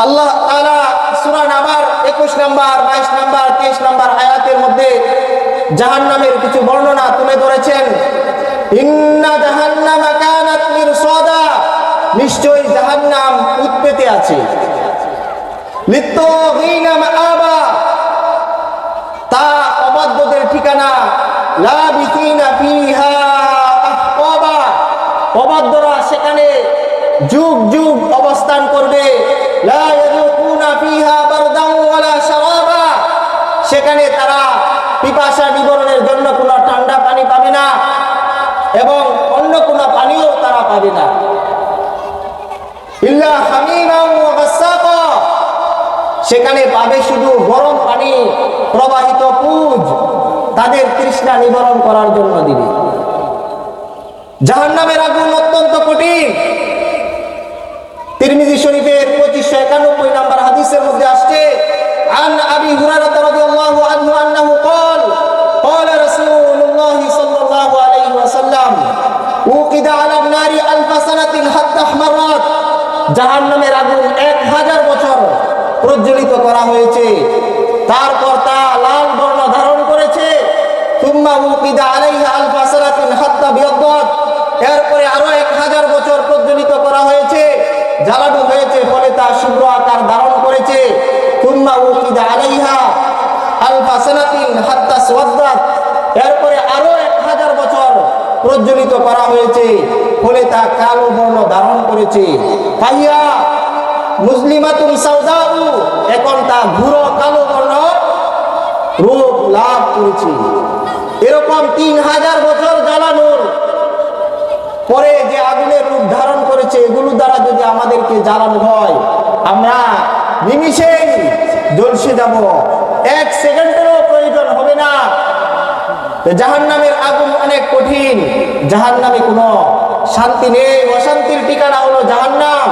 আল্লাহ তাআলা সূরা নাবার 21 নম্বর 22 নম্বর 23 নম্বর আয়াতের মধ্যে জাহান্নামের কিছু বর্ণনা তুলে ধরেছেন। ইন্না জাহান্নামা কানাত মিরসাদা, নিশ্চয়ই জাহান্নাম উৎপেতে আছে। লিত্তাগীনা মাআবা, তা অবাধ্যদের ঠিকানা। লাবিসিনা ফিহা আহকাবা, অবাধ্যরা সেখানে যুগ যুগ অবস্থান করবে। লা ইয়াযুকুনা ফিহা বারদান ওয়ালা শারাবা, সেখানে তারা পিপাসা নিবারণের জন্য কোনো ঠান্ডা পানি পাবে না এবং অন্য কোনো পানিও তারা পাবে না। ইল্লা হামিমান ওয়া গাসসাকা, সেখানে পাবে শুধু গরম পানি প্রবাহিত পুজ, তাদের তৃষ্ণা নিবারণ করার জন্য দিবে। জাহান্নামের আগুন অত্যন্ত কঠিন। তিরমিজি শরীফের 2591 নম্বর হাদিসের মধ্যে আসছে, আন আবি হুরায়রা রাদিয়াল্লাহু আনহু আন্নাহু ক্বাল ক্বালা রাসূলুল্লাহ সাল্লাল্লাহু আলাইহি ওয়াসাল্লাম উকিদা আলান নারি আলফা সানাতিন হাত্তা আহমারাত, জাহান্নামের আগুন 1000 বছর প্রজ্বলিত করা হয়েছে, তারপর তা লাল বর্ণ ধারণ করেছে। সুম্মা উকিদা আলাইহা আলফা সানাতিন হাত্তা বিয়াদ্দাত, এরপরে আরো 1000 বছর প্রজ্বলিত করা হয়েছে, জ্বালানো হয়েছে, ফলে তা শুভ্র আকার ধারণ করেছে। সুম্মা উকিদা আলাইহা আলফা সানাতিন হাত্তা সুওয়াদ্দাত, এরপরে আরো 1000 বছর প্রজ্বলিত করা হয়েছে, ফলে তা কালো বর্ণ ধারণ করেছে। ফাহিয়া মুসলিমাতুন সাউদাউ, এখন তা ঘুরো কালো বর্ণ রূপ লাভ করেছে। এরকম 3000 বছর জ্বালানোর পরে যে আগুনের রূপ ধারণ করেছে, এগুলো দ্বারা যদি আমাদেরকে জ্বালানো হয়, আমরা নিমিষেই জ্বলসে যাব, 1 সেকেন্ডেরও প্রয়োজন হবে না। জাহান্নামের আগুন অনেক কঠিন, জাহান্নামে কোনো শান্তি নেই, অশান্তির ঠিকানা হলো জাহান্নাম।